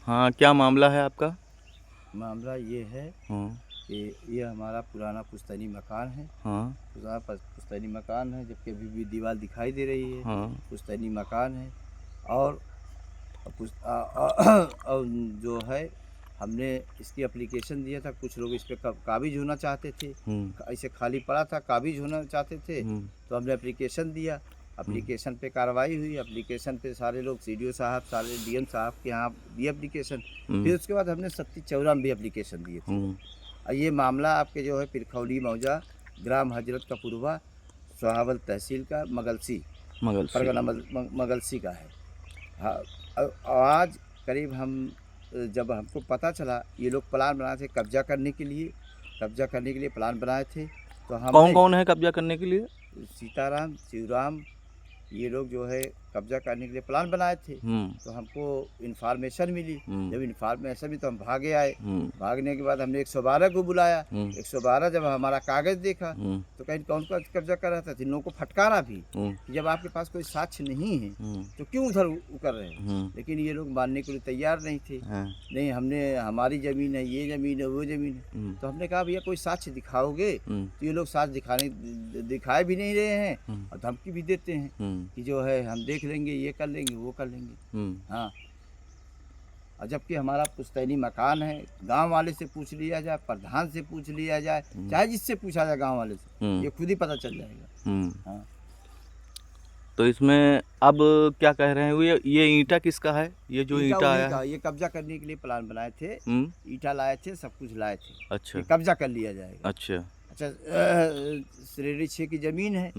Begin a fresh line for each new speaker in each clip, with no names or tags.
हाँ, क्या मामला है आपका?
मामला ये है
हाँ।
कि ये हमारा पुराना पुश्तैनी मकान है।
हाँ।
पुराना पुश्तैनी मकान है, जबकि अभी भी दीवार दिखाई दे रही है।
हाँ।
पुश्तैनी मकान है और और जो है हमने इसकी एप्लीकेशन दिया था। कुछ लोग इस पे काबिज होना चाहते थे, ऐसे खाली पड़ा था, काबिज होना चाहते थे, तो हमने एप्लीकेशन दिया। एप्लीकेशन पे कार्रवाई हुई। एप्लीकेशन पे सारे लोग सीडीओ साहब, सारे डीएम साहब के यहाँ दिए एप्लीकेशन। फिर उसके बाद हमने 37-54 भी एप्लीकेशन दिए थे। और ये मामला आपके जो है पिरखौली मौजा, ग्राम हजरत का पूर्वा, सोहावल तहसील का, मगलसी परगना मगलसी का है। हाँ, आज करीब हम जब हमको पता चला ये लोग प्लान बनाए थे कब्जा करने के लिए प्लान बनाए थे। तो हमने
कौन कौन है कब्जा करने के लिए?
सीताराम, शिवराम, ये लोग जो है कब्जा करने के लिए प्लान बनाए थे। तो हमको इन्फॉर्मेशन मिली। जब इन्फॉर्मेशन मिली तो हम भागे आए। भागने के बाद हमने 112 को बुलाया। 112 जब हमारा कागज देखा तो कहीं कौन कौन कब्जा कर रहा था, इन लोगों को फटकारा भी कि जब आपके पास कोई साक्ष्य नहीं है तो क्यों उधर कर रहे हैं। लेकिन ये लोग मानने के लिए तैयार नहीं थे। नहीं, हमने हमारी ज़मीन है, ये ज़मीन है, वो ज़मीन है। तो हमने कहा भैया कोई साक्ष्य दिखाओगे, तो ये लोग साक्ष्य दिखाए भी नहीं रहे हैं और धमकी भी देते हैं कि जो है हम देख लेंगे, ये कर लेंगे, वो कर लेंगे। हाँ, और जबकि हमारा पुश्तैनी मकान है। गांव वाले से पूछ लिया जाए, प्रधान से पूछ लिया जाए, चाहे जिससे पूछा जाए गांव वाले से, ये खुद ही पता चल जाएगा। हाँ।
तो इसमें अब क्या कह रहे हैं, ये ईंटा किसका है? ये जो ईंटा आया है,
ये कब्जा करने के लिए प्लान बनाए थे। ईंटा लाए थे, सब कुछ लाए थे।
अच्छा,
कब्जा कर लिया जाएगा।
अच्छा,
श्रेणी 6 की जमीन है,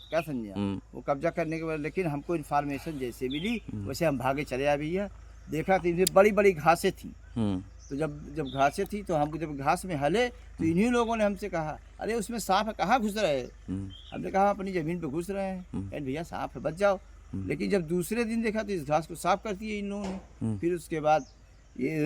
क्या समझा। वो कब्जा करने के बाद लेकिन हमको इन्फॉर्मेशन जैसे मिली वैसे हम भागे चले आए भैया। देखा तो इनमें बड़ी बड़ी घासें थी। तो जब घासें थी तो हम जब घास में हले तो इन्हीं लोगों ने हमसे कहा, अरे उसमें सांप है, कहाँ घुस रहे हैं। हमने कहा अपनी ज़मीन पे घुस रहे हैं। कहते भैया सांप है, बच जाओ। लेकिन जब दूसरे दिन देखा तो इस घास को साफ कर दिया इन लोगों ने। फिर उसके बाद ये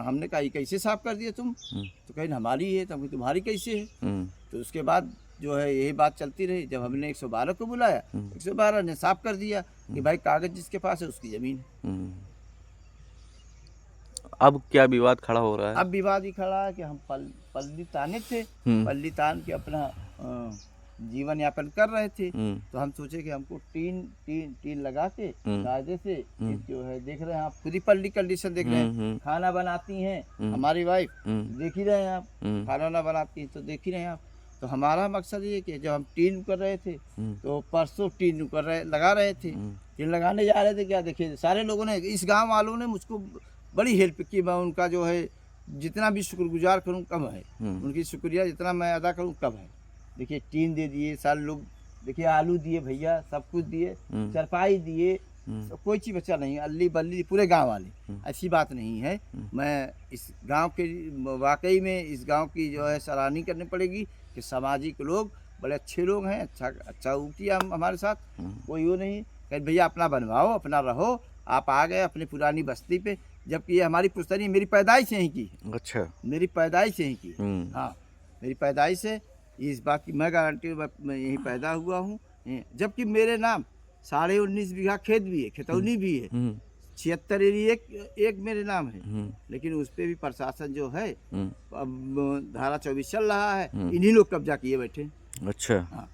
हमने कहा ये कैसे साफ कर दिया तुम। तो कहीं हमारी है, तो तुम्हारी कैसे है। तो उसके बाद जो है यही बात चलती रही। जब हमने 112 को बुलाया, 112 ने साफ कर दिया कि भाई कागज जिसके पास है उसकी ज़मीन है।
अब क्या विवाद खड़ा हो रहा है?
अब विवाद ही खड़ा है कि हम पल्ली ताने थे, पल्ली तान के अपना जीवन यापन कर रहे थे। तो हम सोचे कि हमको टीन लगा के कायदे से जो है, देख रहे हैं आप खुद ही पल्ली कंडीशन देख रहे हैं। खाना बनाती हैं हमारी वाइफ, देख ही रहे हैं आप, खाना ना बनाती हैं तो देख ही रहे हैं आप। तो हमारा मकसद ये कि जब हम टीन कर रहे थे तो परसों टीन लगा रहे थे, टीन लगाने जा रहे थे, क्या देखिए सारे लोगों ने, इस गाँव वालों ने मुझको बड़ी हेल्प की। मैं उनका जो है जितना भी शुक्रगुजार करूं कम है। उनकी शुक्रिया जितना मैं अदा करूं कम है। देखिए टीन दे दिए सारे लोग, देखिए आलू दिए भैया, सब कुछ दिए, चरपाई दिए, कोई चीज़ बचा नहीं। अल्ली बल्ली पूरे गांव वाले, ऐसी बात नहीं है। मैं इस गांव के वाकई में इस गांव की जो है सराहनीय करनी पड़ेगी कि सामाजिक लोग बड़े अच्छे लोग हैं। अच्छा किया हमारे साथ, कोई वो नहीं कहीं भैया अपना बनवाओ, अपना रहो। आप आ गए अपनी पुरानी बस्ती पे, जबकि ये हमारी पुश्तैनी मेरी पैदाइश से ही की है। अच्छा, मेरी पैदाइश से ही की। हाँ, मेरी पैदाइश से इस बात की मैं गारंटी, मैं यहीं पैदा हुआ हूँ। जबकि मेरे नाम 19.5 बीघा खेत भी है, खेतौनी भी है, 76 एरिया एक मेरे नाम है। लेकिन उस पर भी प्रशासन जो है, अब धारा 24 चल रहा है, इन्हीं लोग कब्जा किए बैठे। अच्छा। हाँ,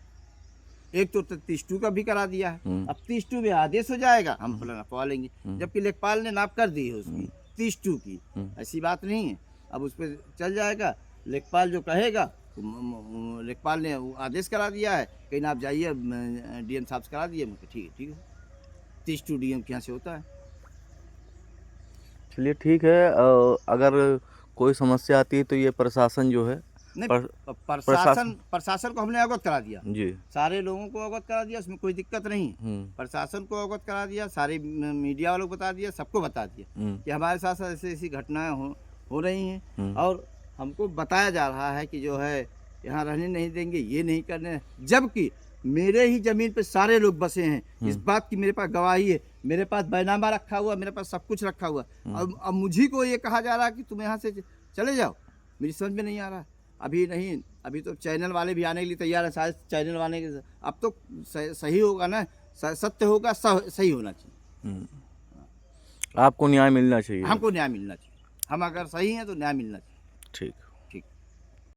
एक तो 32 का भी करा दिया है। अब 32 में आदेश हो जाएगा, हम नपवा लेंगे। जबकि लेखपाल ने नाप कर दी है उसकी 32 की, ऐसी बात नहीं है। अब उस पर चल जाएगा, लेखपाल जो कहेगा, लेखपाल ने आदेश करा दिया है, कहीं आप जाइए डीएम साहब से करा दिए। मैं ठीक है, ठीक है, 32 डीएम के यहाँ से होता है।
चलिए ठीक है। अगर कोई समस्या आती है तो ये प्रशासन जो है,
प्रशासन को हमने अवगत करा दिया
जी,
सारे लोगों को अवगत करा दिया, उसमें कोई दिक्कत नहीं। प्रशासन को अवगत करा दिया, सारे मीडिया वालों को बता दिया, सबको बता दिया कि हमारे साथ साथ ऐसी ऐसी घटनाएं हो रही हैं। और हमको बताया जा रहा है कि जो है यहाँ रहने नहीं देंगे, ये नहीं करने। जबकि मेरे ही ज़मीन पे सारे लोग बसे हैं, इस बात की मेरे पास गवाही है। मेरे पास बैनामा रखा हुआ, मेरे पास सब कुछ रखा हुआ। अब मुझी को ये कहा जा रहा है कि तुम यहाँ से चले जाओ, मेरी समझ में नहीं आ रहा। अभी नहीं, अभी तो चैनल वाले भी आने के लिए तैयार है। शायद चैनल वाले के अब तो सही होगा ना, सत्य होगा, सही होना चाहिए।
आपको न्याय मिलना चाहिए।
हमको न्याय मिलना चाहिए, हम अगर सही हैं तो न्याय मिलना चाहिए।
ठीक।